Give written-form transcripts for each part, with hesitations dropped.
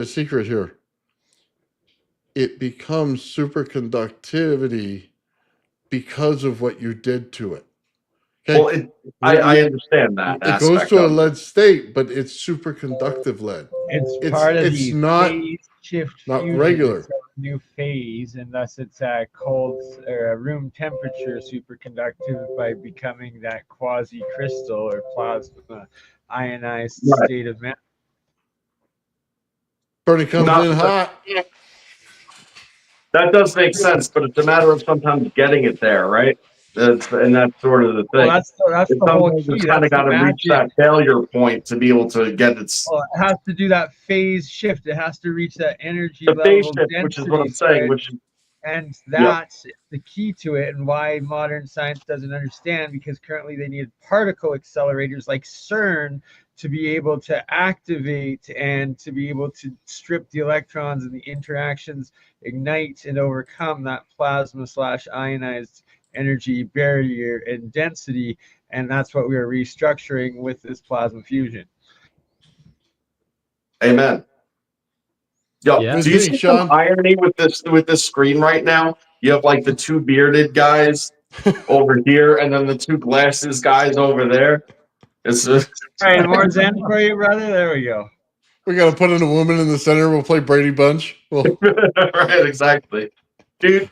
the secret here. It becomes superconductivity because of what you did to it. Okay? Well, I understand that it goes aspect to a of it. lead state, but it's superconductive lead. It's part of it's the not phase shift not fusion. regular. It's a new phase, and thus it's a cold or room temperature superconductive by becoming that quasi crystal or plasma ionized Right. state of matter. Bernie comes Not- in hot. That does make sense, but it's a matter of sometimes getting it there, right? And that's sort of the thing. Well, that's It's the whole sometimes key. it's kind of got to reach that failure point to be able to get its. Well, it has to do that phase shift. It has to reach that energy The phase level shift, density. which is what I'm saying. And that's the key to it, and why modern science doesn't understand, because currently they need particle accelerators like CERN to be able to activate and to be able to strip the electrons and the interactions, ignite and overcome that plasma / ionized energy barrier and density. And that's what we are restructuring with this plasma fusion. Amen. Yo, Yeah. do you see some irony with this screen right now? You have like the two bearded guys over here, and then the two glasses guys over there. It's all right, more zen for you, brother. There we go. We got to put in a woman in the center. We'll play Brady Bunch. Right, exactly. Dude.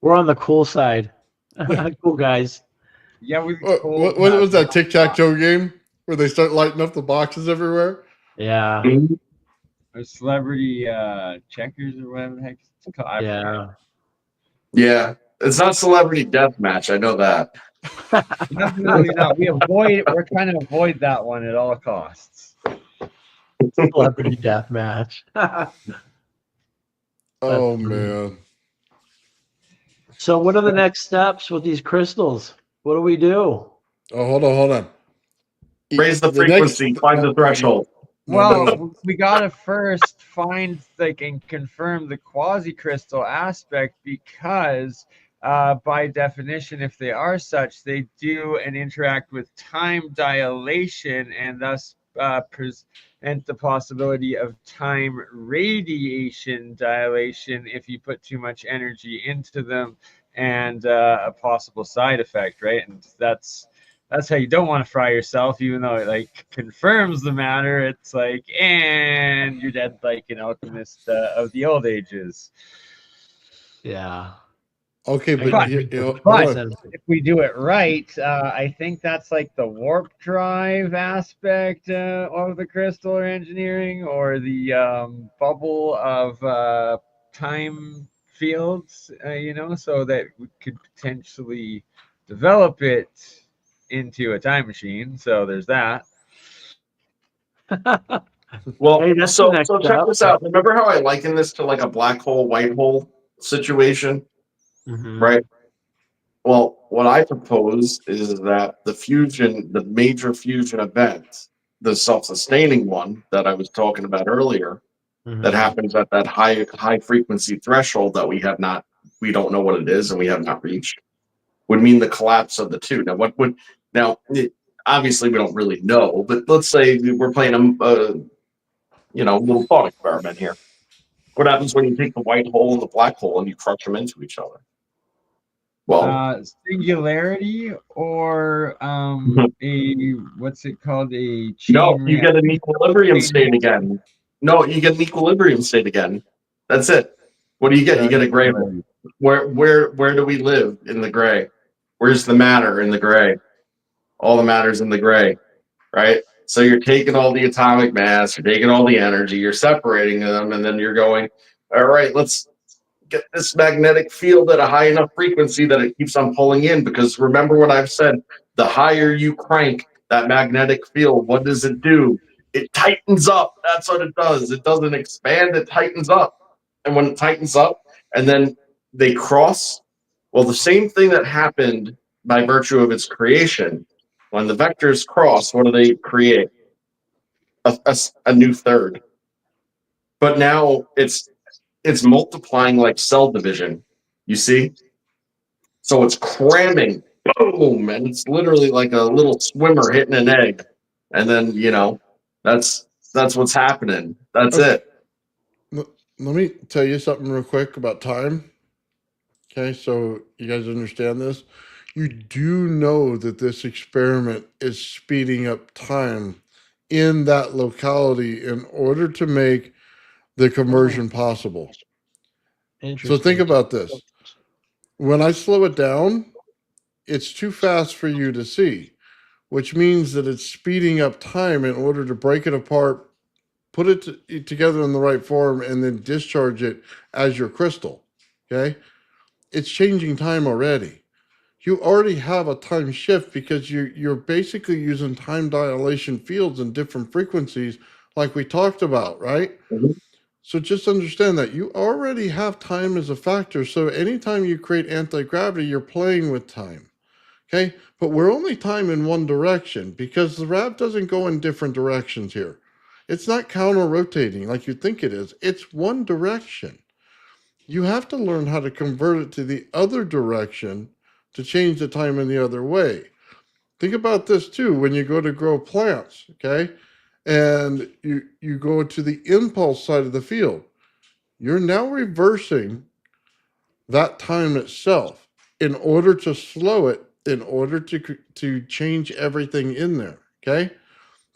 We're on the cool side. Cool guys. Yeah, what was that tic-tac-toe game where they start lighting up the boxes everywhere? Yeah. Or celebrity checkers or whatever the heck it's called. Yeah. It's not celebrity death match. I know that. Absolutely not. We're trying to avoid that one at all costs. Celebrity death match. Oh man. So what are the next steps with these crystals? What do we do? Oh, hold on. Raise the frequency, find the threshold. Well, we gotta first find and confirm the quasi-crystal aspect, because by definition, if they are such, they do and interact with time dilation, and thus present the possibility of time radiation dilation if you put too much energy into them, and a possible side effect, right? And that's how you don't want to fry yourself, even though it like confirms the matter. It's like, and you're dead like an alchemist of the old ages. Yeah. Okay, but if we do it right, I think that's like the warp drive aspect of the crystal or engineering, or the bubble of time fields, so that we could potentially develop it into a time machine. So there's that. Well, hey, so check this out. Remember how I liken this to like a black hole, white hole situation? Mm-hmm. Right? Well, what I propose is that the major fusion event, the self-sustaining one that I was talking about earlier, that happens at that high frequency threshold that we don't know what it is and we have not reached, would mean the collapse of the two. Now, obviously we don't really know, but let's say we're playing a little thought experiment here. What happens when you take the white hole and the black hole and you crush them into each other? Well, singularity, or what's it called? You get an equilibrium state again. No, you get an equilibrium state again. That's it. What do you get? You get a gray hole. Where do we live in the gray? Where's the matter in the gray? All the matter's in the gray, right? So you're taking all the atomic mass, you're taking all the energy, you're separating them, and then you're going, all right, let's get this magnetic field at a high enough frequency that it keeps on pulling in. Because remember what I've said, the higher you crank that magnetic field, what does it do? It tightens up. That's what it does. It doesn't expand, it tightens up. And when it tightens up and then they cross, well, the same thing that happened by virtue of its creation, when the vectors cross, what do they create? A new third. But now it's multiplying like cell division, you see? So it's cramming, boom, and it's literally like a little swimmer hitting an egg. And then, That's what's happening. That's Okay. it. Let me tell you something real quick about time. Okay, so you guys understand this? You do know that this experiment is speeding up time in that locality in order to make the conversion possible. Interesting. So think about this. When I slow it down, it's too fast for you to see, which means that it's speeding up time in order to break it apart, put it together in the right form, and then discharge it as your crystal. Okay? It's changing time already. You already have a time shift because you're basically using time dilation fields in different frequencies like we talked about, right? Mhm. So just understand that you already have time as a factor. So anytime you create anti-gravity, you're playing with time. Okay? But we're only time in one direction because the RAV doesn't go in different directions here. It's not counter-rotating like you think it is. It's one direction. You have to learn how to convert it to the other direction to change the time in the other way. Think about this too when you go to grow plants, okay? And you go to the impulse side of the field. You're now reversing that time itself in order to slow it, in order to change everything in there, okay?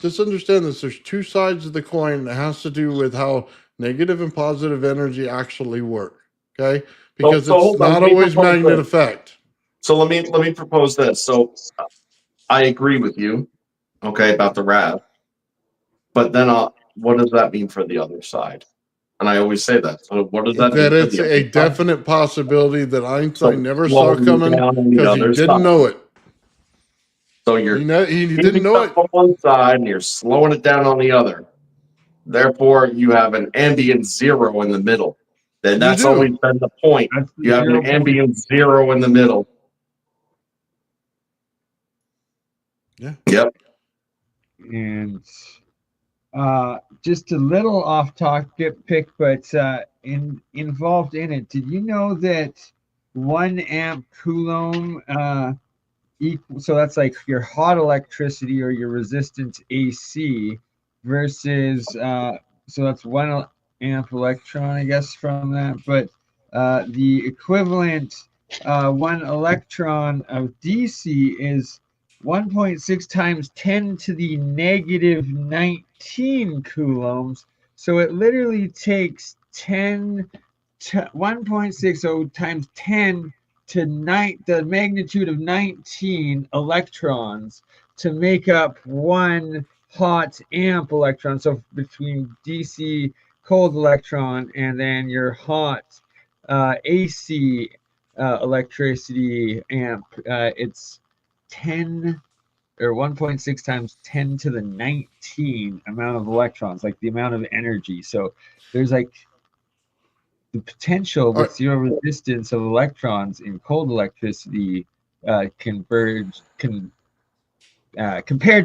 Just understand this. There's two sides of the coin that has to do with how negative and positive energy actually work, okay? Because So it's hold on. not Let me always propose magnet this. effect. So let me propose this. So I agree with you, okay, about the RAV. But then what does that mean for the other side? And I always say that. So what does that That mean for it's the a other side? definite possibility that Einstein So never saw slowing you coming down on the because he other didn't side. know it. So you're He didn't speeding know up it. on one side and you're slowing it down on the other. Therefore, you have an ambient zero in the middle. And You that's always do. been the point. That's the You have 0 an point. ambient zero in the middle. Yeah. Yep. And just a little off topic, but involved in it. Did you know that 1 amp coulomb so that's like your hot electricity or your resistance AC versus so that's 1 amp electron, I guess, from that. But the equivalent 1 electron of DC is 1.6 times 10 to the negative 19 coulombs. So it literally takes 1.60 times 10 to the magnitude of 19 electrons to make up 1 hot amp electron. So between DC cold electron and then your hot AC electricity amp, it's 10 or 1.6 times 10 to the 19 amount of electrons, like the amount of energy. So there's like the potential All with right. zero resistance of electrons in cold electricity compared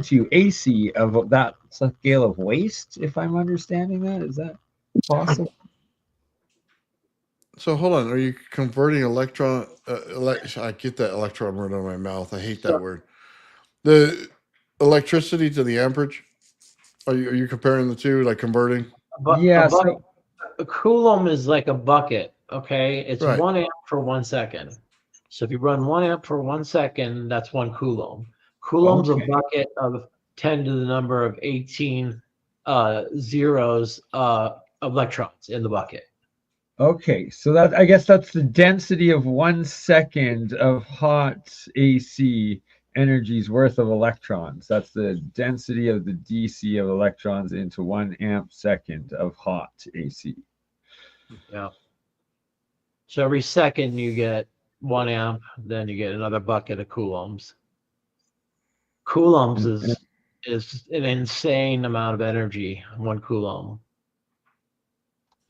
to AC of that scale of waste. If I'm understanding that, is that possible? So hold on. Are you converting electron? I get that electron word on my mouth. I hate that word. The electricity to the amperage. Are you comparing the two, like converting? But Yeah. So a coulomb is like a bucket, okay? It's Right. 1 amp for 1 second. So if you run 1 amp for 1 second, that's 1 coulomb. Coulomb's okay. a bucket of 10 to the number of 18 zeros electrons in the bucket. Okay, so that I guess that's the density of 1 second of hot AC energy's worth of electrons. That's the density of the DC of electrons into 1 amp second of hot AC. Yeah. So every second you get 1 amp, then you get another bucket of coulombs. Coulombs is an insane amount of energy, 1 coulomb.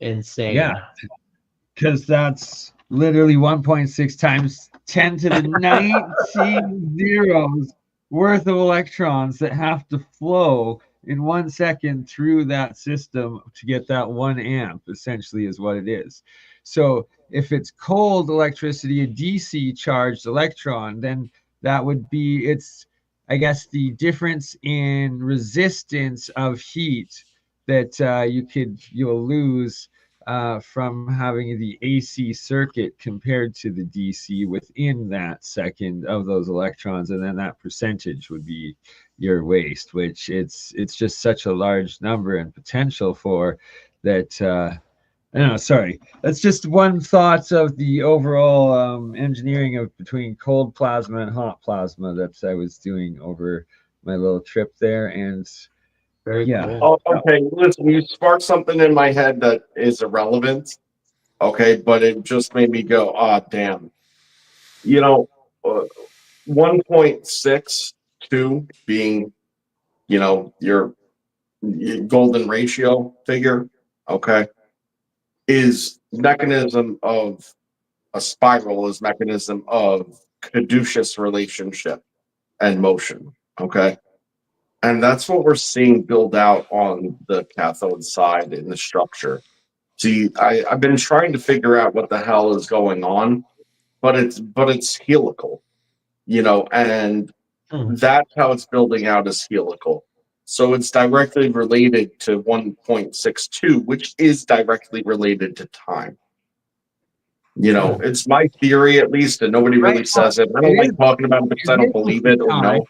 Insane. Yeah, because that's literally 1.6 times 10 to the 19 zeros worth of electrons that have to flow in 1 second through that system to get that 1 amp, essentially, is what it is. So if it's cold electricity, a DC charged electron, then that would be its I guess the difference in resistance of heat that you'll lose from having the AC circuit compared to the DC within that second of those electrons, and then that percentage would be your waste, which it's just such a large number and potential for that. I don't know, sorry. That's just one thought of the overall engineering of between cold plasma and hot plasma that I was doing over my little trip there, and Very yeah. cool. Oh, okay. Listen, you sparked something in my head that is irrelevant. Okay, but it just made me go, ah, damn. You know, 1.62 being, your golden ratio figure, okay, is mechanism of a spiral, is mechanism of caduceus relationship and motion, okay? And that's what we're seeing build out on the cathode side in the structure. See, I've been trying to figure out what the hell is going on, but it's helical, and that's how it's building out is helical. So it's directly related to 1.62, which is directly related to time. It's my theory at least, and nobody really says it. I don't like talking about it because I don't believe it or know.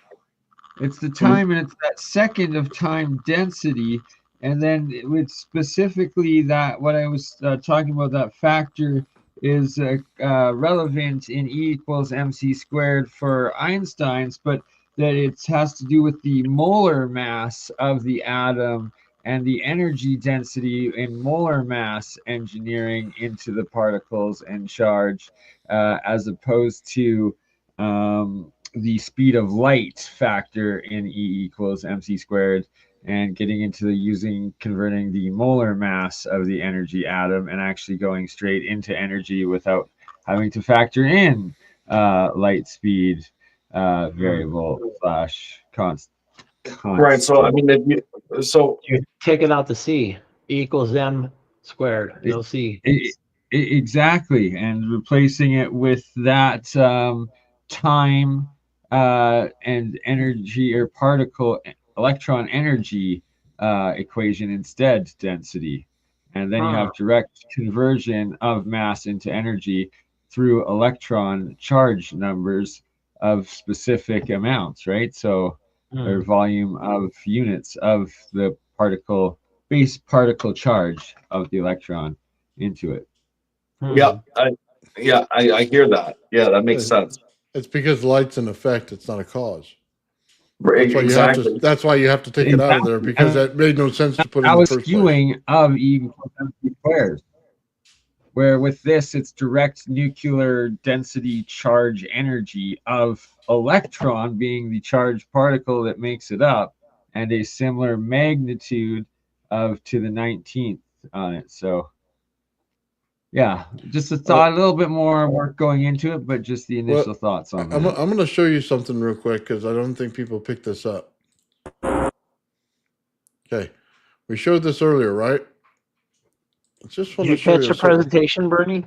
It's the time, and it's that second of time density, and then with specifically that what I was talking about, that factor is relevant in E equals mc squared for Einstein's, but that it has to do with the molar mass of the atom and the energy density in molar mass engineering into the particles and charge, as opposed to the speed of light factor in E equals mc squared, and getting into converting the molar mass of the energy atom and actually going straight into energy without having to factor in light speed variable slash constant. Right. So I mean, You take it out to C, E equals M squared, no C. Exactly, and replacing it with that time and energy or particle electron energy equation instead, density, and then you have direct conversion of mass into energy through electron charge numbers of specific amounts, right? So or volume of units of the base particle charge of the electron into it. yeah, I hear that. Yeah, that makes sense. It's because light's an effect; it's not a cause. Right, That's why you have to. exactly. That's why you have to take it out of there, because that made no sense to put in That the was first place. skewing of E equals mc squared. Where with this, it's direct nuclear density charge energy of electron being the charged particle that makes it up, and a similar magnitude of to the 19th on it. So yeah, just a thought, a little bit more work going into it, but just the initial thoughts on I'm that. going to show you something real quick because I don't think people picked this up. Okay, we showed this earlier, right? I just want Did you to show catch you the presentation, Bernie?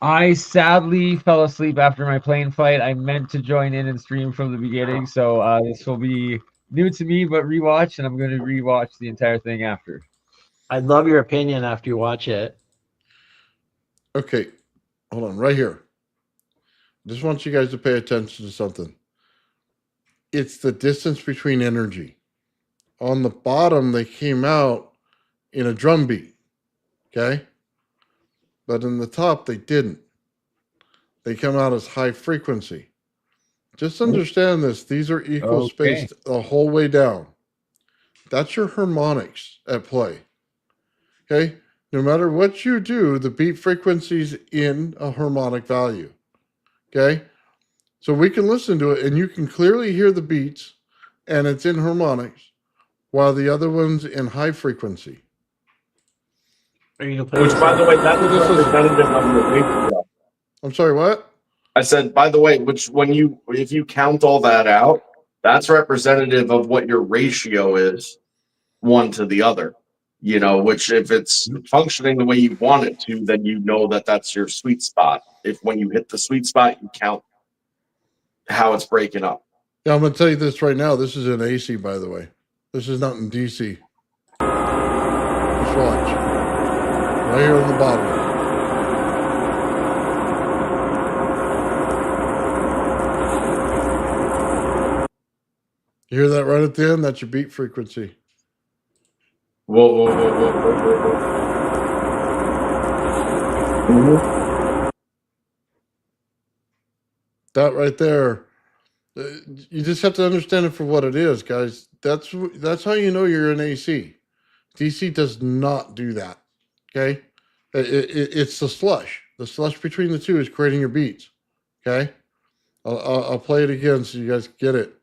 I sadly fell asleep after my plane flight. I meant to join in and stream from the beginning, so this will be new to me, but rewatch, and I'm going to rewatch the entire thing after. I'd love your opinion after you watch it. Okay, hold on, right here. Just want you guys to pay attention to something. It's the distance between energy. On the bottom, they came out in a drum beat, okay? But in the top, they didn't. They come out as high frequency. Just understand this. These are equal spaced the whole way down. That's your harmonics at play. Okay? No matter what you do, the beat frequency's in a harmonic value. Okay? So we can listen to it and you can clearly hear the beats and it's in harmonics while the other one's in high frequency. Which, by the way, that's representative of your ratio. I'm sorry, what? I said, by the way, if you count all that out, that's representative of what your ratio is, one to the other. Which if it's functioning the way you want it to, then you know that that's your sweet spot. If when you hit the sweet spot, you count how it's breaking up. Yeah, I'm going to tell you this right now. This is in AC, by the way. This is not in DC. Just watch. Right here on the bottom. You hear that right at the end? That's your beat frequency. Whoa, whoa, whoa, whoa, whoa, whoa, whoa. That right there. You just have to understand it for what it is, guys. That's how you know you're in AC. DC does not do that. Okay, it's the slush. The slush between the two is creating your beats. Okay, I'll play it again so you guys get it.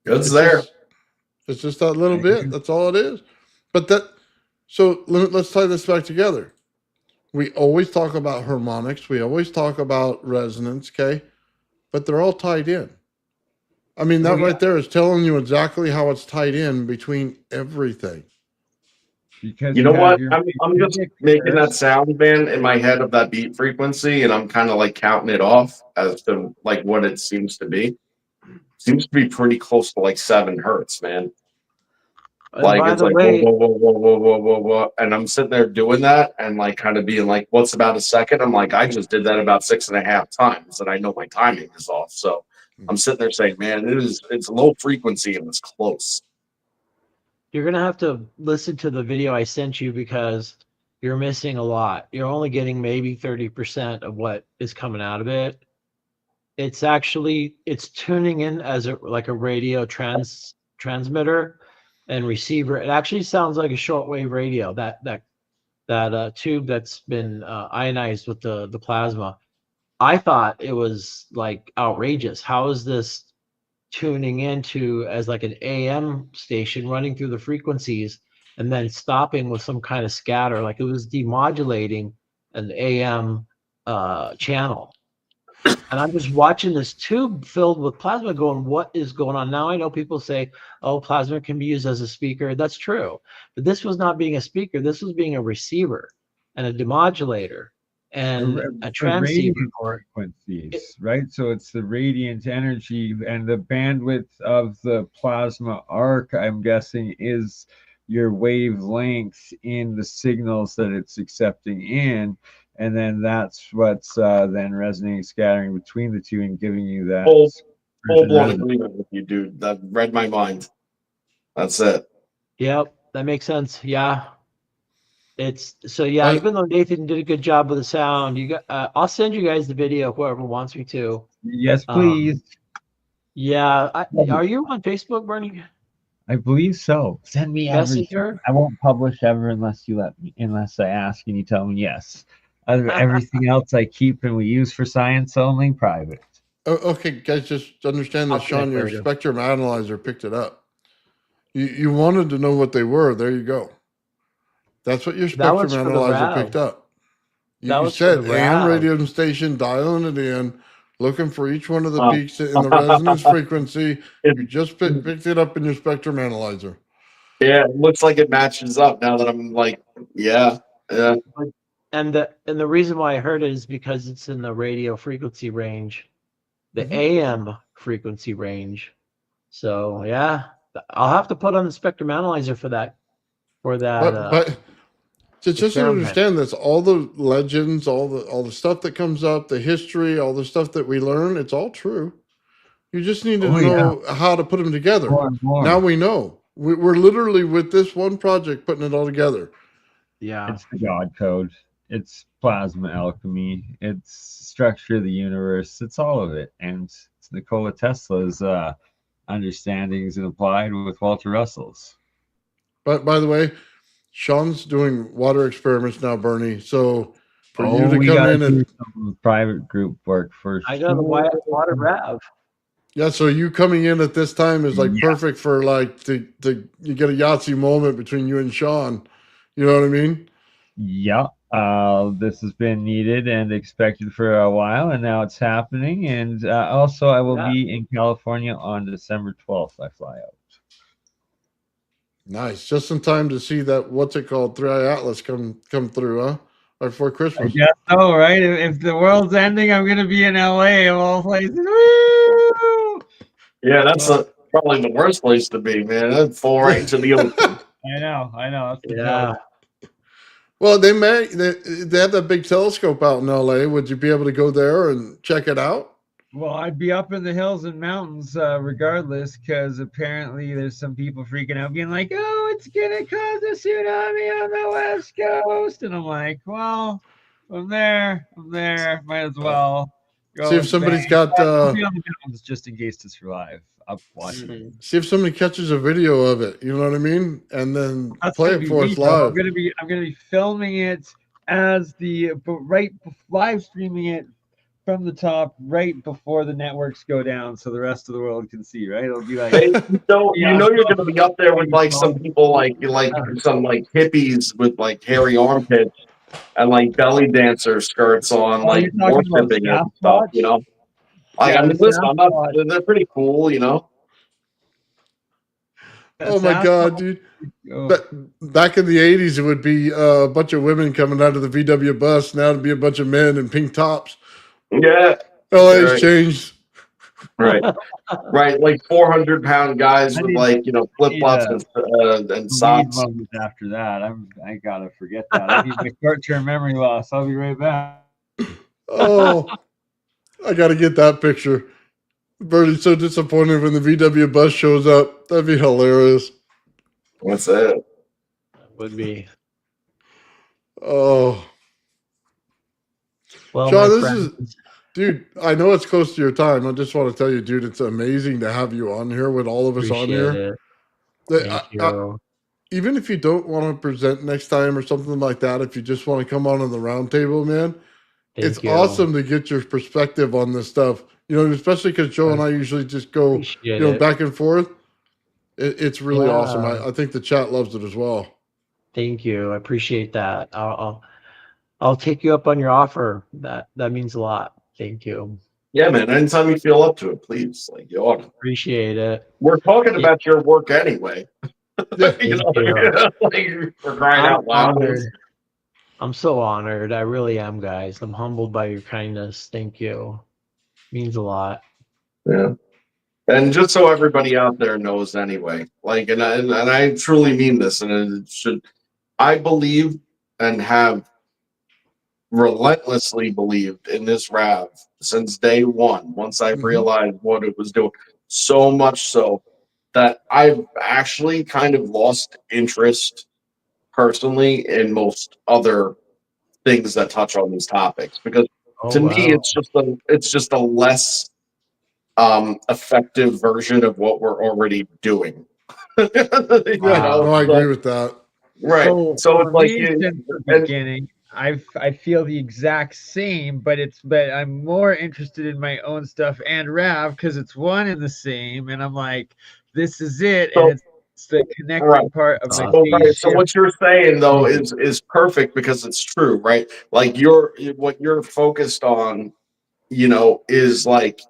It's there. It's just that little bit. That's all it is. But so let's tie this back together. We always talk about harmonics. We always talk about resonance. Okay, but they're all tied in. I mean, that right there is telling you exactly how it's tied in between everything. Because You know what? your I'm just making that sound band in my head of that beat frequency, and I'm kind of like counting it off as to like what it seems to be. Seems to be pretty close to like 7 hertz, man. And Like by it's the like way, whoa, whoa, whoa, whoa, whoa, whoa, whoa, and I'm sitting there doing that and like kind of being like, "What's about a second?" I'm like, "I just did that about 6.5 times, and I know my timing is off." So I'm sitting there saying, "Man, it's low frequency and it's close." you're gonna have to listen to the video I sent you because you're missing a lot. You're only getting maybe 30% of what is coming out of it. It's tuning in as a radio transmitter and receiver. It actually sounds like a shortwave radio. That tube that's been ionized with the plasma. I thought it was like outrageous. How is this tuning into as like an AM station running through the frequencies and then stopping with some kind of scatter? Like it was demodulating an AM channel. And I'm just watching this tube filled with plasma going, what is going on? Now I know people say, oh, plasma can be used as a speaker. That's true. But this was not being a speaker. This was being a receiver and a demodulator and a transceiver. Frequencies, right? So it's the radiant energy and the bandwidth of the plasma arc, I'm guessing, is your wavelength in the signals that it's accepting in. And then that's what's then resonating, scattering between the two and giving you that Full blown agreement with you, dude. That read my mind. That's it. Yep, that makes sense. Yeah. Even though Nathan did a good job with the sound, I'll send you guys the video, whoever wants me to. Yes, please. Are you on Facebook, Bernie? I believe so. Send me Messenger. everything. I won't publish ever unless I ask and you tell me yes. Everything else I keep and we use for science only, private. Okay, guys, just understand that, Shawn, your spectrum analyzer picked it up. You wanted to know what they were. There you go. That's what your spectrum analyzer picked up. You said AM radio station, dialing it in, looking for each one of the peaks in the resonance frequency. You just picked it up in your spectrum analyzer. Yeah, it looks like it matches up now that I'm like, yeah. And the reason why I heard it is because it's in the radio frequency range, the AM frequency range. So yeah, I'll have to put on the spectrum analyzer for that. But just to understand this, all the legends, all the stuff that comes up, the history, all the stuff that we learn, it's all true. You just need to know how to put them together. More. Now we know. We're literally with this one project putting it all together. Yeah, it's the God code. It's plasma alchemy. It's structure of the universe. It's all of it, and it's Nikola Tesla's understandings and applied with Walter Russell's. But by the way, Shawn's doing water experiments now, Bernie. So for you to come in and some private group work first. I got the water RAV. Yeah, so you coming in at this time is like perfect for like to you get a Yahtzee moment between you and Shawn. You know what I mean? Yeah. This has been needed and expected for a while, and now it's happening. And also, I will be in California on December 12th. I fly out. Nice, just in time to see that what's it called 3i Atlas come through, huh? right before I Christmas. guess so, right? If the world's ending, I'm gonna be in LA of all places. Woo! Yeah, that's probably the worst place to be, man. That'd fall right into the ocean. I know. That's the Yeah. joke. Well, they have that big telescope out in LA. Would you be able to go there and check it out? Well, I'd be up in the hills and mountains regardless, because apparently there's some people freaking out, being like, "Oh, it's gonna cause a tsunami on the west coast," and I'm like, "Well, I'm there. Might as well go." See if somebody's got I'll be on the mountains just in case to survive. Up watching. Mhm. see if somebody catches a video of it. You know what I mean? And then That's play gonna it be for me, us bro. live. I'm gonna be filming it as live streaming it from the top right before the networks go down, so the rest of the world can see. Right? It'll be like, Hey, so yeah, you know you're gonna be up there with like some people like some like hippies with like hairy armpits and like belly dancer skirts on, oh, like you're talking about worshiping it and stuff, you Sasquatch? know? Like Yeah, I mean, the listen, I'm not. Sasquatch. They're pretty cool, you know. Oh my god, dude! Oh, But back in the '80s, it would be a bunch of women coming out of the VW bus. Now it'd be a bunch of men in pink tops. Yeah, LA's Right. changed. right, right. Like 400-pound guys I with need- like flip flops and weed socks. moment after that. I gotta forget that. I need my short-term memory loss. I'll be right back. Oh, I got to get that picture. Bertie's so disappointed when the VW bus shows up. That'd be hilarious. What's that? Would be. Oh, Well, Shawn, my this friends, is, dude, I know it's close to your time. I just want to tell you, dude, it's amazing to have you on here with all of us on appreciate here. it. That- Thank I- you. even if you don't want to present next time or something like that, if you just want to come on the round table, man, it's Thank you. awesome to get your perspective on this stuff. You know, especially because Joe and I usually just go, Appreciate you know, it. back and forth. It's really awesome. Yeah. I think the chat loves it as well. Thank you. I appreciate that. I'll take you up on your offer. That means a lot. Thank you. Yeah, man. Anytime you feel up to it, please, like you ought to. Appreciate it. We're talking about your work anyway. Yeah. you know, Thank you. like, we're crying I'm out loud. honored. I'm so honored. I really am, guys. I'm humbled by your kindness. Thank you. Means a lot. Yeah. And just so everybody out there knows anyway, like, and I truly mean this, and it should, I believe and have relentlessly believed in this RAV since day one, once I Mhm. realized what it was doing, so much so that I've actually kind of lost interest personally in most other things that touch on these topics, because Oh, to me wow. it's just a less effective version of what we're already doing. You Yeah, know, no, I so- agree with that. right. So for it's like me, since the and- beginning, I feel the exact same, but I'm more interested in my own stuff and RAV because it's one and the same, and I'm like, this is it, So- and it's the connecting Right. part of my So, so, right, phase so shift. what you're saying though is perfect because it's true, right? Like what you're focused on, you know, is like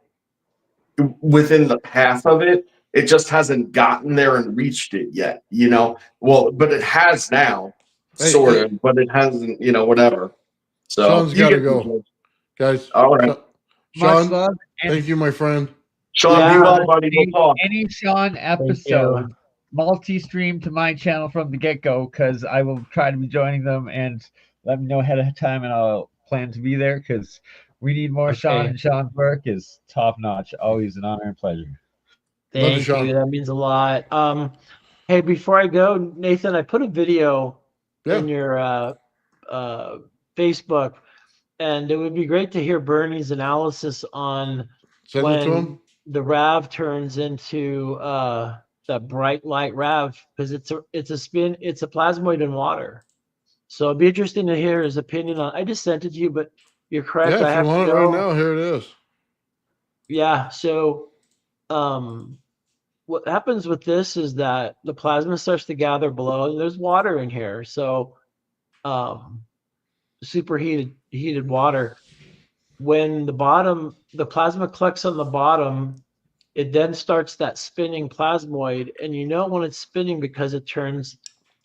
within the path of it. It just hasn't gotten there and reached it yet, you know. Well, but it has now, Hey, sort hey. of, but it hasn't, you know, whatever. So Shawn's you got to get go, guys. All right. Much Shawn, love, and thank you, my friend. Sean, Yeah. be well, buddy. We'll talk. any Shawn you. episode multi-stream to my channel from the get-go, because I will try to be joining them, and let me know ahead of time, and I'll plan to be there because we need more Shawn, Okay. and Shawn's work is top-notch. Always an honor and pleasure. Love you, Thank Shawn. you. That means a lot. Hey, before I go, Nathan, I put a video Yeah. in your Facebook, and it would be great to hear Bernie's analysis on Send it to when him. the RAV turns into that bright light RAV, because it's a plasmoid in water. So it'd be interesting to hear his opinion on. I just sent it to you, but you're correct. Yeah, I if have you want to it right go. now, here it is. Yeah. So, what happens with this is that the plasma starts to gather below, and there's water in here. So, heated water. When the plasma collects on the bottom, it then starts that spinning plasmoid, and you know when it's spinning because it turns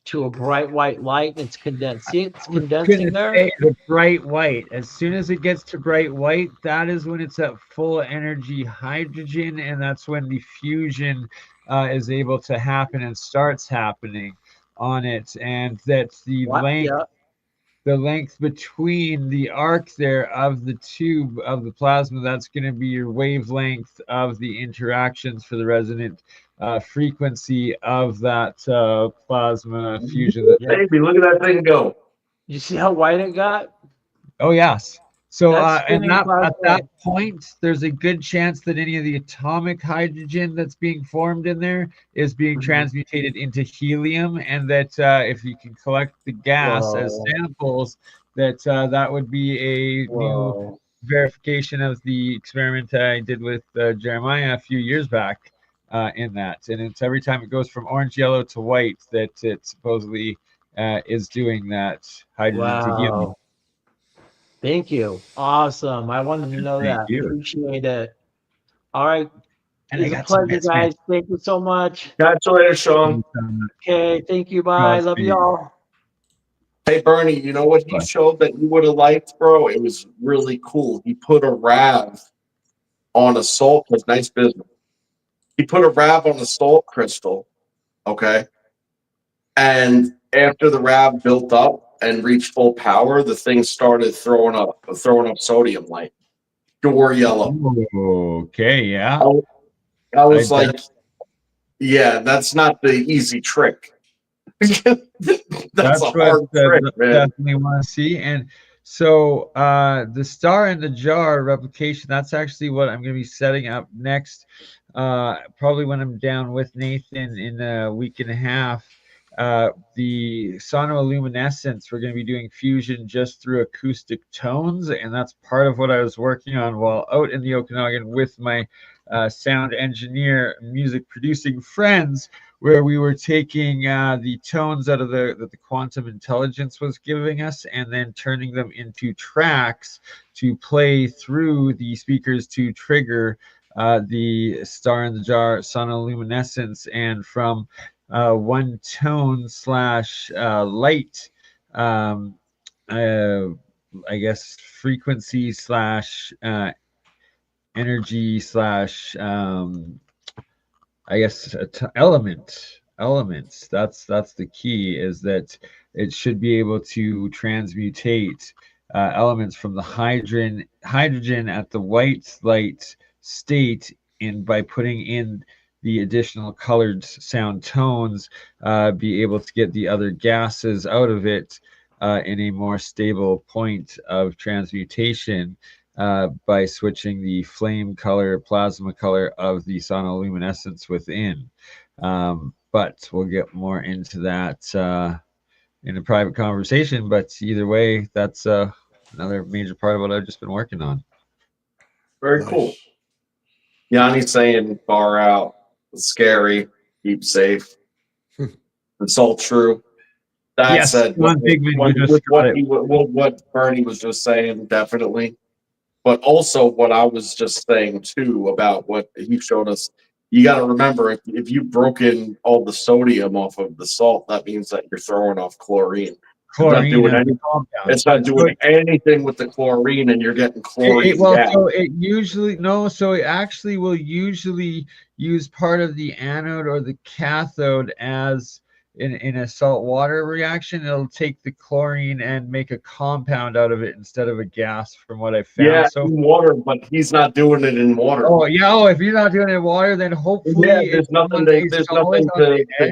to a bright white light and it's condensing. It's I was condensing gonna there. say the bright white. As soon as it gets to bright white, that is when it's at full energy hydrogen, and that's when the fusion is able to happen and starts happening on it. And that's Yeah. the length between the arc there of the tube of the plasma, that's going to be your wavelength of the interactions for the resonant frequency of that plasma fusion. Baby, look at that thing go. You see how white it got? Oh yes. So That's and spinning that at plasma. that point, there's a good chance that any of the atomic hydrogen that's being formed in there is being transmutated into helium, and that if you can collect the gas as Whoa. samples, that that would be a new Whoa. verification of the experiment I did with Jeremiah a few years back in that. And it's every time it goes from orange, yellow to white that it supposedly is doing that hydrogen to helium. Wow. Thank you. Awesome. I wanted to know Thank that. you. Appreciate it. All right. And I It's a got some pleasure, bits, man. guys. Thank you so much. Catch you later, Shawn. Okay. Thank you. Bye. Love Godspeed. you all. Hey, Bernie, you know what he showed that you would have liked, bro? It was really cool. He put a RAV on a salt. Nice business. He put a RAV on a salt crystal, okay? And after the RAV built up and reached full power, the thing started throwing up sodium light, pure yellow. Okay, yeah. I was like, yeah, that's not the easy trick. That's a hard trick, man. Definitely want to see. And so the star in the jar replication, that's actually what I'm going to be setting up next. Probably when I'm down with Nathan in a week and a half. The sonoluminescence, we're going to be doing fusion just through acoustic tones, and that's part of what I was working on while out in the Okanagan with my sound engineer, music producing friends, where we were taking the tones out of that the quantum intelligence was giving us and then turning them into tracks to play through the speakers to trigger the star in the jar sonoluminescence. And from one tone slash light, I guess frequency slash energy slash I guess elements. That's the key, is that it should be able to transmutate elements from the hydrogen at the white light state, and by putting in the additional colored sound tones, be able to get the other gases out of it in a more stable point of transmutation by switching the flame color, plasma color of the sonoluminescence within. But we'll get more into that in a private conversation. But either way, that's another major part of what I've just been working on. Very cool. Yanni's saying far out, scary, keep safe. It's all true. That Yes, said, John Bigman just got it. what Bernie was just saying, definitely. But also what I was just saying too about what he showed us, you got to remember, if you've broken all the sodium off of the salt, that means that you're throwing off chlorine. It's not doing anything with the chlorine, and you're getting chlorine. So it actually will usually use part of the anode or the cathode as in a salt water reaction. It'll take the chlorine and make a compound out of it instead of a gas, from what I found. Yeah, in water, but he's not doing it in water. Oh yeah, if you're not doing it in water, then hopefully there's nothing to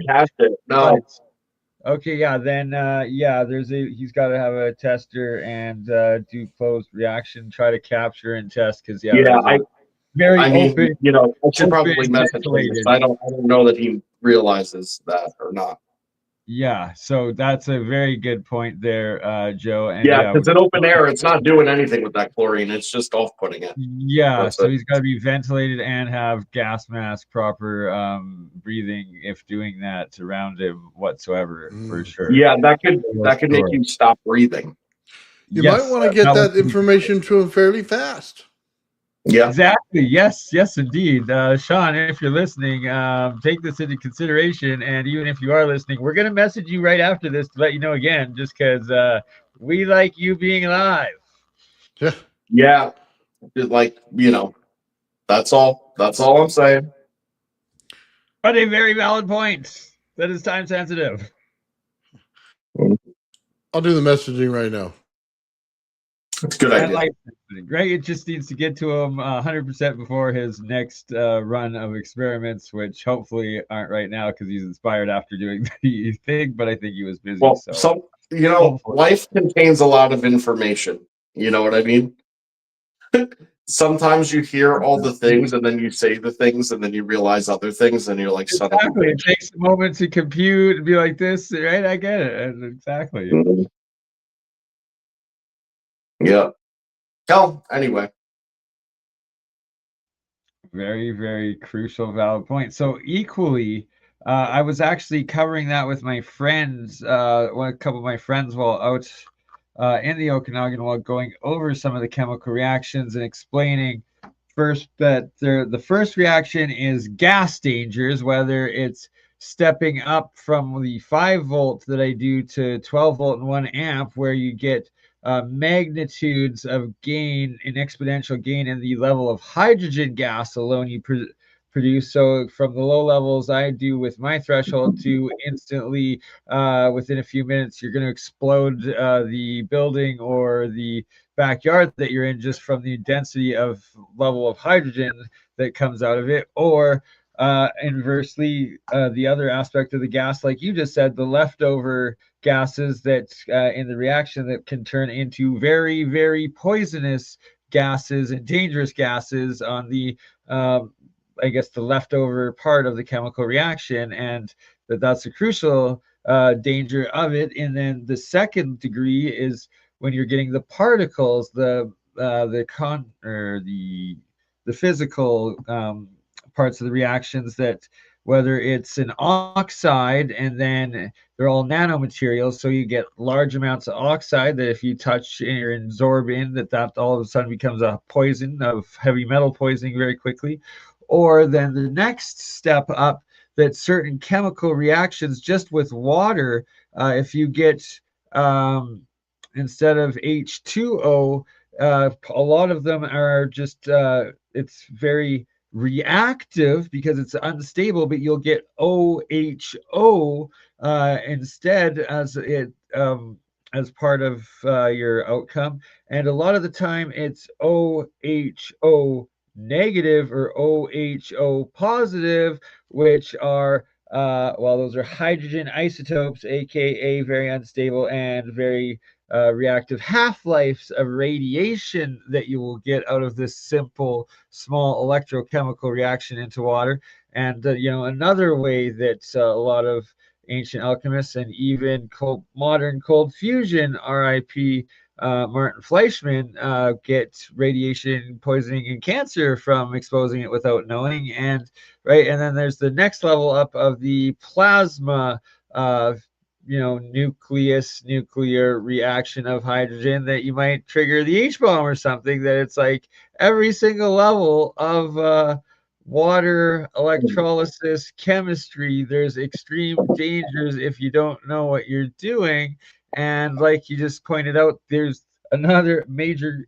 catch it. No. But, okay, yeah, then he's got to have a tester and do closed reaction, try to capture and test, because I should probably message him. I don't know that he realizes that or not. Yeah, so that's a very good point there, Joe. And because in open air, it's not doing anything with that chlorine. It's just off-putting it. Yeah, so he's got to be ventilated and have gas mask, proper breathing, if doing that, around him whatsoever, for sure. Yeah, that could make you stop breathing. You might want to get that information to him fairly fast. Yeah. Exactly. Yes. Yes, indeed. Shawn, if you're listening, take this into consideration. And even if you are listening, we're going to message you right after this to let you know again, just because we like you being alive. Yeah. Yeah. Like, that's all. That's all I'm saying. But a very valid point. That is time sensitive. I'll do the messaging right now. It's a good I idea. like it. Greg, it just needs to get to him 100% before his next run of experiments, which hopefully aren't right now because he's inspired after doing the thing, but I think he was busy. Well, So hopefully. life contains a lot of information. You know what I mean? Sometimes you hear all the things and then you say the things and then you realize other things and you're like, son of a Exactly. It bitch. takes a moment to compute and be like this, right? I get it. And exactly. Mhm. Yeah. Well, anyway. Very, very crucial, valid point. So equally, I was actually covering that with my friends, a couple of my friends while out in the Okanagan while going over some of the chemical reactions and explaining first that the first reaction is gas dangers, whether it's stepping up from the 5 volt that I do to 12 volt and 1 amp, where you get magnitudes of gain in exponential gain in the level of hydrogen gas alone you produce. So from the low levels I do with my threshold to instantly within a few minutes, you're going to explode the building or the backyard that you're in just from the density of level of hydrogen that comes out of it. Or inversely, the other aspect of the gas, like you just said, the leftover gases that in the reaction that can turn into very, very poisonous gases and dangerous gases on the I guess the leftover part of the chemical reaction, and that's a crucial danger of it. And then the second degree is when you're getting the particles, the physical parts of the reactions, that whether it's an oxide and then they're all nanomaterials, so you get large amounts of oxide that if you touch or absorb in, that all of a sudden becomes a poison of heavy metal poisoning very quickly. Or then the next step up, that certain chemical reactions just with water, if you get instead of H2O, a lot of them are just it's very reactive because it's unstable, but you'll get OHO instead as part of your outcome. And a lot of the time it's OHO negative or OHO positive, which are well, those are hydrogen isotopes, aka very unstable and very reactive half-lives of radiation that you will get out of this simple small electrochemical reaction into water. And another way that a lot of ancient alchemists and even modern cold fusion, RIP Martin Fleischmann, get radiation poisoning and cancer from exposing it without knowing. And right, and then there's the next level up of the plasma nuclear reaction of hydrogen that you might trigger the H-bomb or something. That it's like every single level of water electrolysis chemistry, there's extreme dangers if you don't know what you're doing. And like you just pointed out, there's another major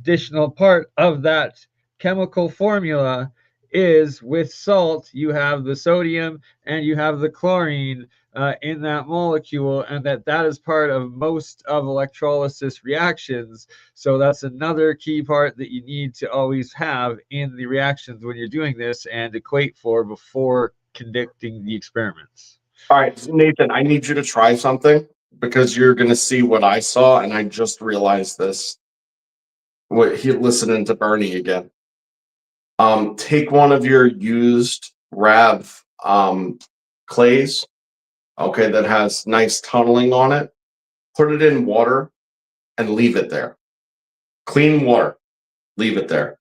additional part of that chemical formula is with salt, you have the sodium and you have the chlorine in that molecule, and that is part of most of electrolysis reactions. So that's another key part that you need to always have in the reactions when you're doing this and equate for before conducting the experiments. All right, Nathan, I need you to try something because you're going to see what I saw, and I just realized this. Listening to Bernie again. Take one of your used RAV clays, okay, that has nice tunneling on it. Put it in water and leave it there. Clean water, leave it there.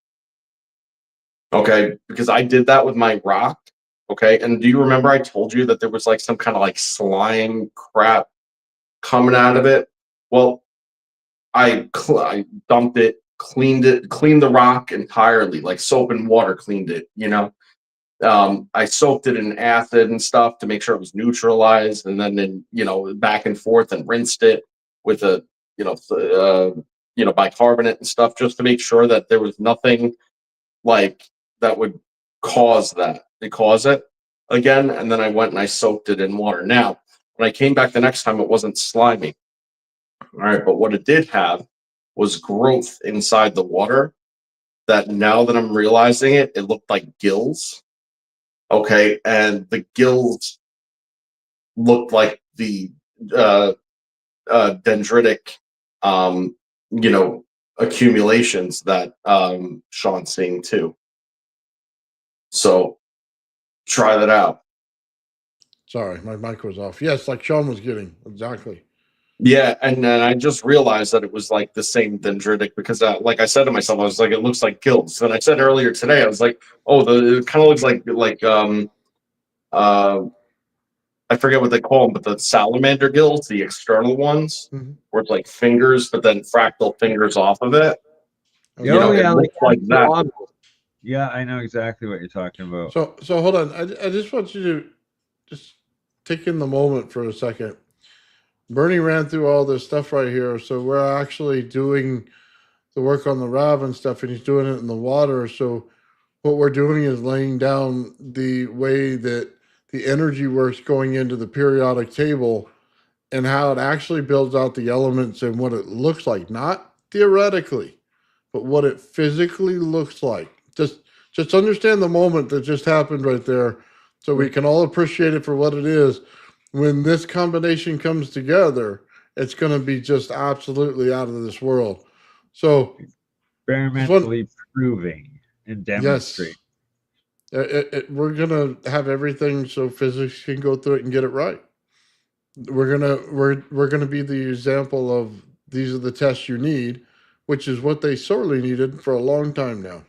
Okay, because I did that with my rock. Okay, and do you remember I told you that there was like some kind of like slime crap coming out of it? Well, I dumped it, cleaned the rock entirely, like soap and water cleaned it, you know. I soaked it in acid and stuff to make sure it was neutralized, and then back and forth and rinsed it with a bicarbonate and stuff, just to make sure that there was nothing like that would cause it again. And then I went and I soaked it in water. Now, when I came back the next time, it wasn't slimy. All right, but what it did have was growth inside the water that, now that I'm realizing it, it looked like gills. Okay, and the gills looked like the dendritic, accumulations that Shawn's seeing too. So try that out. Sorry, my mic was off. Yes, like Shawn was getting. Exactly. Yeah, and then I just realized that it was like the same dendritic, because, like I said to myself, I was like, it looks like gills. And I said earlier today, I was like, oh, it kind of looks like I forget what they call them, but the salamander gills, the external ones, where it's like fingers, but then fractal fingers off of it. Oh, It looks like that. Yeah, I know exactly what you're talking about. So hold on. I just want you to just take in the moment for a second. Bernie ran through all this stuff right here. So we're actually doing the work on the RAV and stuff, and he's doing it in the water. So what we're doing is laying down the way that the energy works going into the periodic table and how it actually builds out the elements and what it looks like, not theoretically, but what it physically looks like. Just understand the moment that just happened right there, so we can all appreciate it for what it is. When this combination comes together, it's going to be just absolutely out of this world. So experimentally proving and demonstrating. Yes, we're going to have everything so physics can go through it and get it right. We're gonna be the example of these are the tests you need, which is what they sorely needed for a long time now.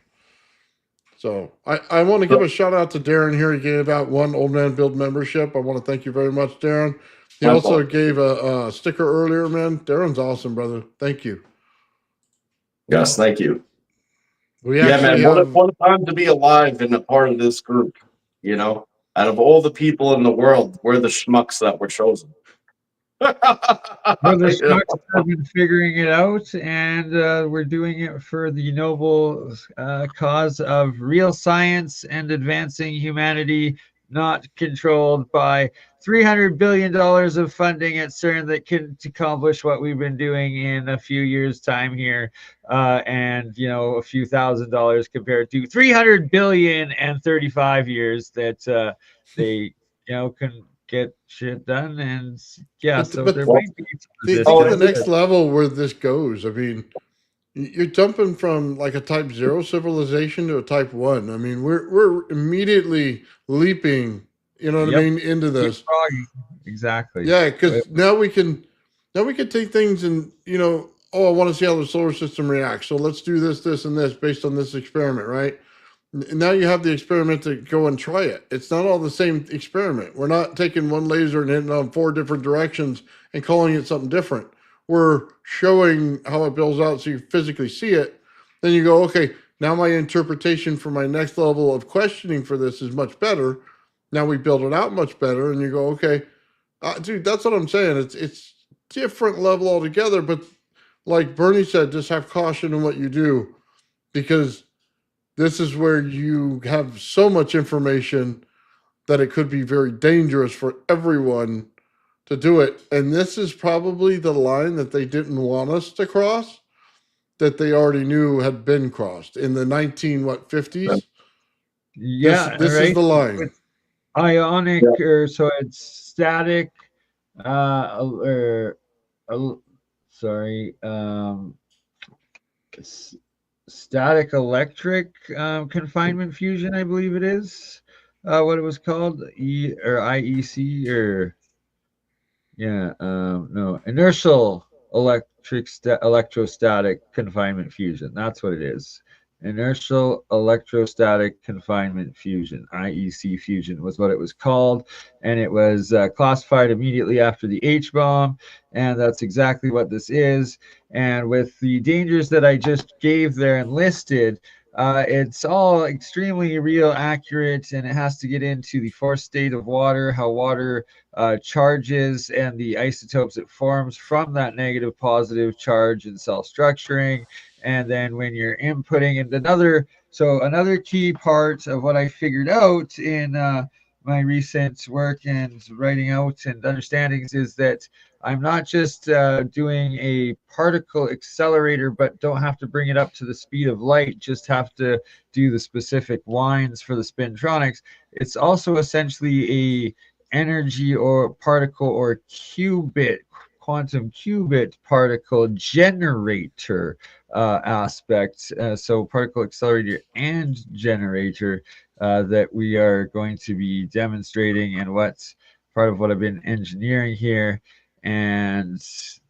So I want to give a shout out to Darren here. He gave out one Old Man Build membership. I want to thank you very much, Darren. He also gave a sticker earlier, man. Darren's awesome, brother. Thank you. Yes, thank you. We Yeah, man, have, what a time to be alive and a part of this group. Out of all the people in the world, we're the schmucks that were chosen. Well, the schmucks have been figuring it out, and we're doing it for the noble cause of real science and advancing humanity, not controlled by $300 billion of funding at CERN that can accomplish what we've been doing in a few years' time here, and a few $1,000s compared to 300 billion and 35 years that they can get shit done. And yeah, so there might be think of the next level where this goes. I mean, you're jumping from like a type 0 civilization to a type 1. I mean, we're immediately leaping, you know what I mean, into this. Exactly. Yeah, because now we can take things and I want to see how the solar system reacts. So let's do this, and this based on this experiment, right? Now you have the experiment to go and try it. It's not all the same experiment. We're not taking one laser and hitting on 4 different directions and calling it something different. We're showing how it builds out so you physically see it. Then you go, okay, now my interpretation for my next level of questioning for this is much better. Now we build it out much better, and you go, okay, dude, that's what I'm saying. It's different level altogether, but like Bernie said, just have caution in what you do, because this is where you have so much information that it could be very dangerous for everyone to do it. And this is probably the line that they didn't want us to cross, that they already knew had been crossed in the 50s. Yeah, this is the line. It's ionic, or so it's static, static electric confinement fusion, I believe it is what it was called, IEC, or inertial electrostatic confinement fusion. That's what it is. Inertial electrostatic confinement fusion, IEC fusion was what it was called, and it was classified immediately after the H bomb, and that's exactly what this is. And with the dangers that I just gave there and listed, it's all extremely real, accurate, and it has to get into the force state of water, how water charges, and the isotopes it forms from that negative positive charge and cell structuring. And then when you're inputting, and another key part of what I figured out in my recent work and writing out and understandings is that I'm not just doing a particle accelerator, but don't have to bring it up to the speed of light, just have to do the specific lines for the spintronics. It's also essentially a energy or particle or qubit, quantum qubit particle generator aspect. So particle accelerator and generator that we are going to be demonstrating, and what's part of what I've been engineering here. And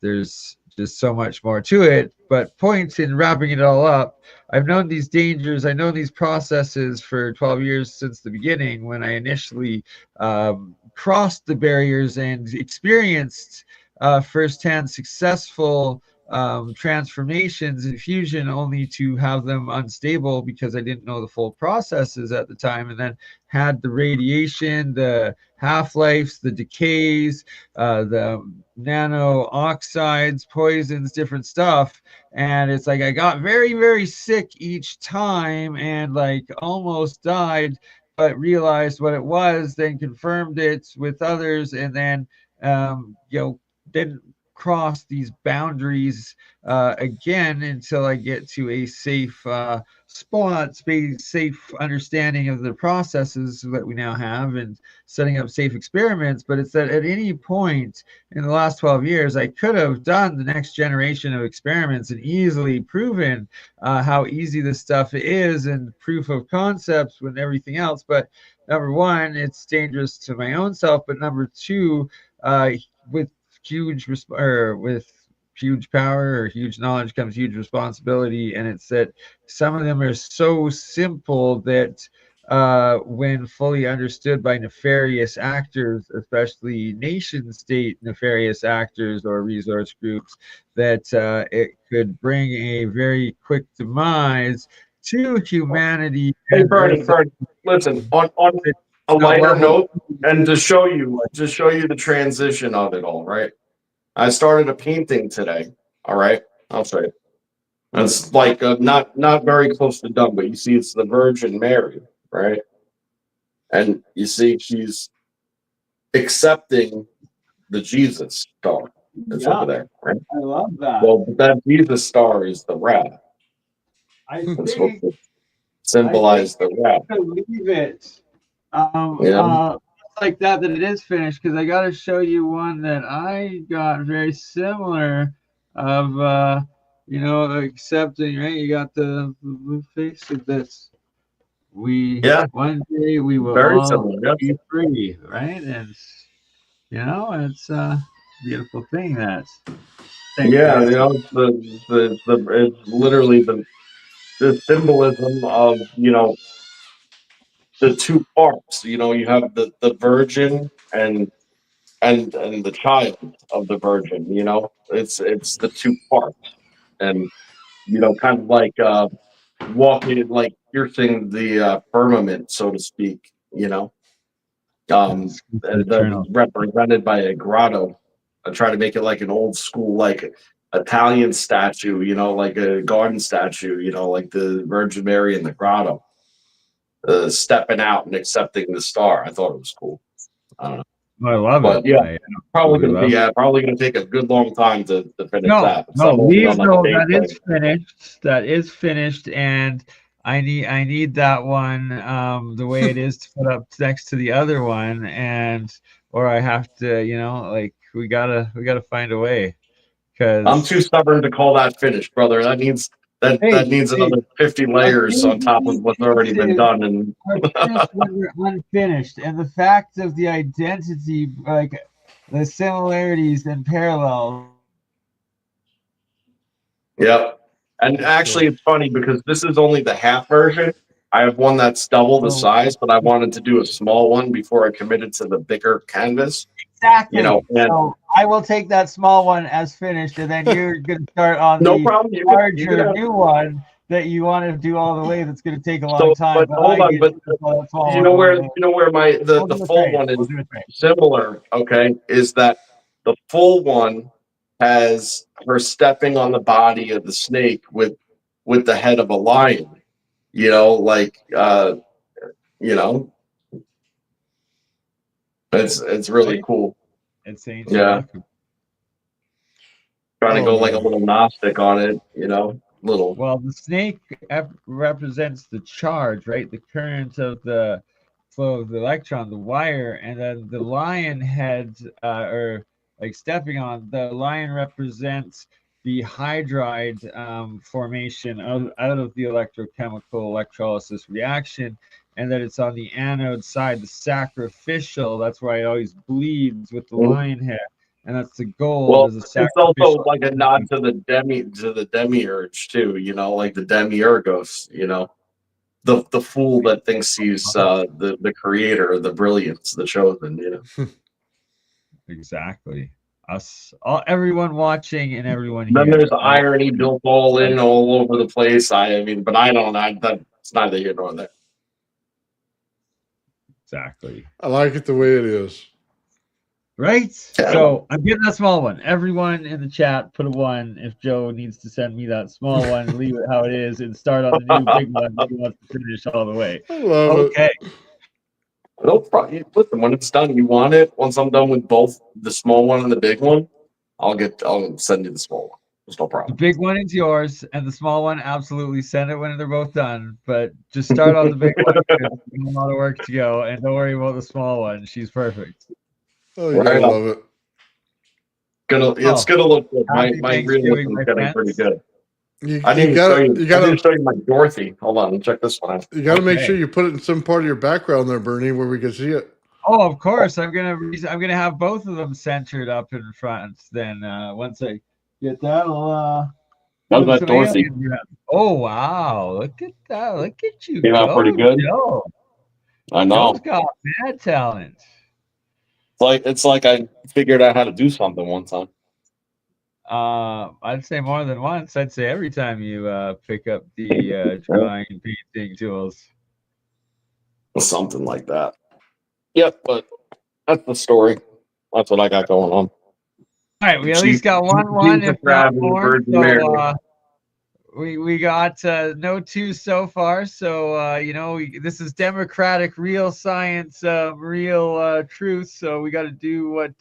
there's just so much more to it. But point in wrapping it all up, I've known these dangers, I know these processes for 12 years since the beginning when I initially crossed the barriers and experienced firsthand successful transformations in fusion, only to have them unstable because I didn't know the full processes at the time, and then had the radiation, the half-lives, the decays, the nano oxides, poisons, different stuff. And it's like I got very, very sick each time and like almost died, but realized what it was, then confirmed it with others, and then didn't cross these boundaries again until I get to a safe spot, safe understanding of the processes that we now have, and setting up safe experiments. But it's that at any point in the last 12 years, I could have done the next generation of experiments and easily proven how easy this stuff is and proof of concepts and everything else. But number one, it's dangerous to my own self. But number two, with with huge power or huge knowledge comes huge responsibility. And it's that some of them are so simple that when fully understood by nefarious actors, especially nation state nefarious actors or resource groups, that it could bring a very quick demise to humanity. Hey, Bernie, listen, on a lighter note, and to show you the transition of it all, right? I started a painting today. All right, I'll show you. It's like not very close to done, but you see it's the Virgin Mary, right? And you see she's accepting the Jesus star that's over there, right? I love that. Well, that Jesus star is the RAV. I That's think what symbolize the RAV. I believe it. Yeah. Like that it is finished, because I got to show you one that I got very similar of accepting, right? You got the face of this. One day we will very all similar, be free, right? And it's a beautiful thing. It's literally the symbolism of the two parts. You have the Virgin and the child of the Virgin. It's the two parts, and kind of like walking, like piercing the firmament, so to speak. And then represented by a grotto. I try to make it like an old school, like Italian statue, like a garden statue, like the Virgin Mary in the grotto, stepping out and accepting the star. I thought it was cool. I don't know. I love But it. yeah, probably gonna take a good long time to finish that. That is finished. That is finished, and I need that one the way it is to put up next to the other one, or I have to, we gotta find a way. Because I'm too stubborn to call that finished, brother. That needs another 50 layers on top of what's already been done. And finished when they're unfinished, and the fact of the identity, like the similarities and parallels. Yep. And actually, it's funny because this is only the half version. I have one that's double the size, but I wanted to do a small one before I committed to the bigger canvas. Exactly. You know, and So I will take that small one as finished, and then you're going to start on no the problem. You larger can have, new one that you want to do all the way. That's going to take a long so, time. but hold I on, get but that small you one know all where the way. my We'll the do a full trade. one We'll is do a trade. similar. Okay, is that the full one has her stepping on the body of the snake with the head of a lion. You know, like you know, it's really Right? cool. It's ancient Yeah, record. trying to Oh go like a man. little Gnostic on it. You know, little. Well, the snake represents the charge, right? The current of the flow of the electron, the wire, and then the lion head, or like stepping on, the lion represents the hydride formation out of the electrochemical electrolysis reaction, and that it's on the anode side, the sacrificial. That's why it always bleeds with the lion head, and that's the gold Well, as a it's also sacrificial. like a nod to the demiurge too. You know, like the demiurgos. You know, the fool that thinks he's the creator, the brilliance, the chosen. You know. Exactly. Us, all, everyone watching and everyone Then here. there's irony built all in all over the place. I mean, but I don't. That's neither here nor there. Exactly. I like it the way it is. Right? Yeah. So I'm getting that small one. Everyone in the chat, put a 1 if Joe needs to send me that small one, leave it how it is, and start on the new big one that he wants to finish all the way. I love Okay. it. No problem. Listen, when it's done, you want it. Once I'm done with both the small one and the big one, I'll send you the small one. There's no The problem. big one is yours, and the small one, absolutely send it when they're both done. But just start on the big one. A lot of work to go, and don't worry about the small one. She's perfect. Oh, you gotta Right on. love it. It's gonna look good. My Happy realism's Thanksgiving, my getting pretty friends. good. You I didn't show you. you I didn't gotta show you my Dorothy. Hold on, check this one out. you gotta make Okay. sure you put it in some part of your background there, Bernie, where we can see it. Oh, of course. I'm gonna have both of them centered up in front. Then once I get that, I'll How's put that some Dorothy? aliens around. Oh wow! Look at that! Look at you Came out go, pretty good. Joe. I know. Joe's got mad talent. It's like I figured out how to do something one time. I'd say more than once. I'd say every time you pick up the drawing and painting tools. Something like that. Yep, but that's the story. That's what I got going on. All right, we at least got one, if not more. So we got no 2 so far. So this is democratic, real science, real truth. So we got to do what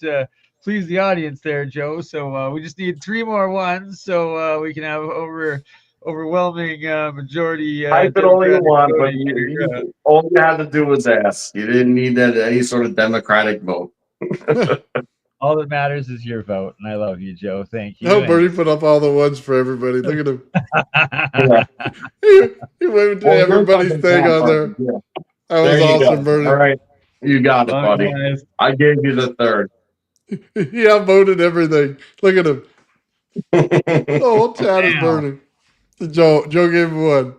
please the audience there, Joe. So we just need 3 more ones, so we can have overwhelming majority. I could only want, but voting. all you had to do was ask. You didn't need any sort of democratic vote. All that matters is your vote, and I love you, Joe. Thank you. Oh, Bernie put up all the ones for everybody. Look at him. He went to Well, everybody's yours thing doesn't on there. count, yeah. That was There you awesome, go. Bernie. All right, you got it, Love buddy. you guys. I gave you the third. He outvoted everything. Look at him. The whole chat is Damn. burning. Joe gave him 1.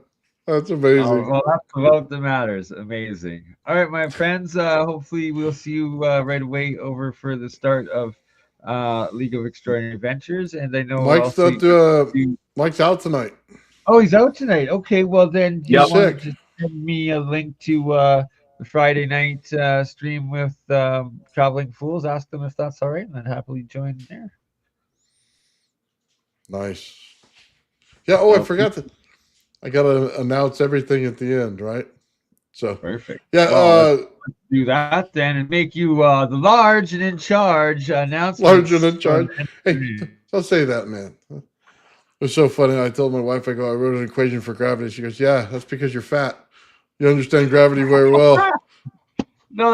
That's amazing. Oh, well, that's the vote that matters. Amazing. All right, my friends. Hopefully, we'll see you right away over for the start of League of Extraordinary Adventures. And I know Mike's also not Mike's out tonight. Oh, he's out tonight. Okay, well then, do you Yep. want Sick. to just send me a link to the Friday night stream with Traveling Fools? Ask them if that's all right, and then happily join there. Nice. Yeah. Oh, I forgot that. I gotta announce everything at the end, right? So Perfect. yeah. Well, let's do that then, and make you the large and in charge announcement. Large and in charge. Hey, don't say that, man. It was so funny. I told my wife, I wrote an equation for gravity. She goes, "Yeah, that's because you're fat. You understand gravity very well." No,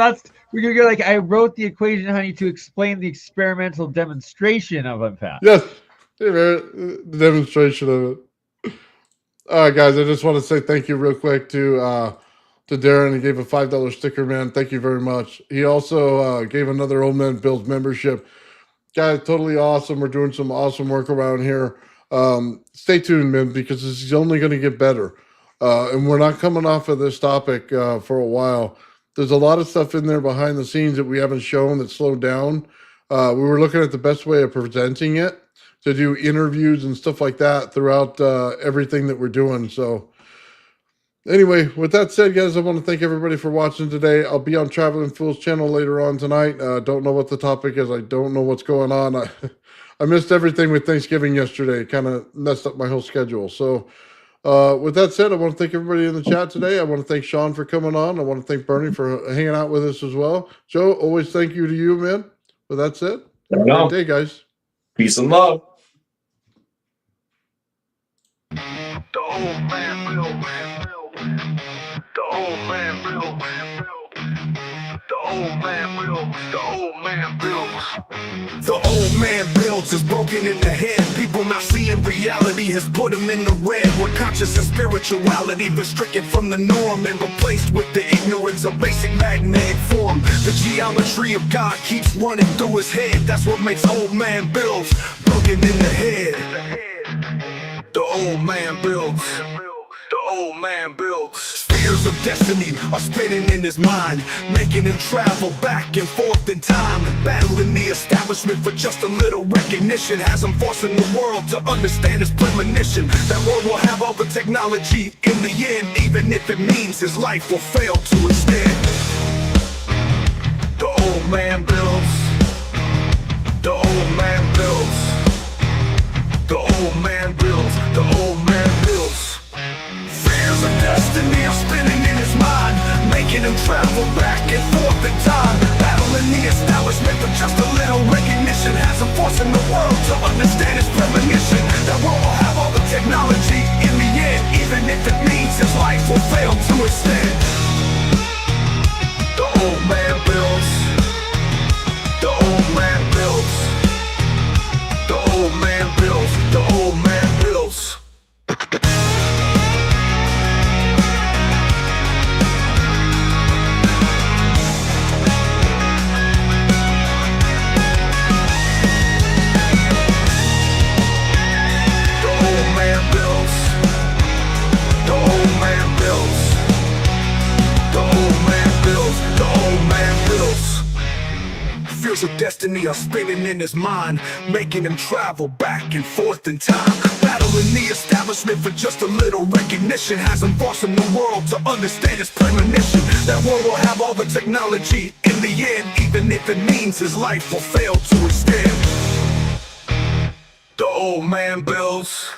we're gonna go like I wrote the equation, honey, to explain the experimental demonstration of I'm fat. Yes, the demonstration of it. All right, guys. I just want to say thank you real quick to Darren. He gave a $5 sticker, man. Thank you very much. He also gave another Old Man Bill's membership. Guys, totally awesome. We're doing some awesome work around here. Stay tuned, man, because this is only going to get better. And we're not coming off of this topic for a while. There's a lot of stuff in there behind the scenes that we haven't shown that slowed down. We were looking at the best way of presenting it, to do interviews and stuff like that throughout everything that we're doing. So anyway, with that said, guys, I want to thank everybody for watching today. I'll be on Traveling Fools channel later on tonight. Don't know what the topic is. I don't know what's going on. I missed everything with Thanksgiving yesterday. It kind of messed up my whole schedule. So with that said, I want to thank everybody in the chat today. I want to thank Shawn for coming on. I want to thank Bernie for hanging out with us as well. Joe, always thank you to you, man. With that said, have a great day, guys. Peace and love. The old man Bill. The old man Bill. The old man Bill. The old man builds. The old man builds is broken in the head. People not seeing reality has put him in the red. Where conscious and spirituality been stricken from the norm and replaced with the ignorance of basic magnetic form. The geometry of God keeps running through his head. That's what makes old man builds broken in the head. The old man builds. The old man builds. Spheres of destiny are spinning in his mind, making him travel back and forth in time, battling the establishment for just a little recognition. Has him forcing the world to understand his premonition. That world will have all the technology in the end, even if it means his life will fail to extend. The old man builds. The old man builds. The old man builds. The old man builds. Fears of destiny are spinning in his mind, making him travel back and forth in time, battling the establishment for just a little recognition. Has him forcing the world to understand his premonition. That world will have all the technology in the end, even if it means his life will fail to extend. The old man builds. The old man builds. The old man builds. The old man builds. Fears of destiny are spinning in his mind, making him travel back and forth in time, battling the establishment for just a little recognition. Has him forcing the world to understand his premonition. That world will have all the technology in the end, even if it means his life will fail to extend. The old man builds.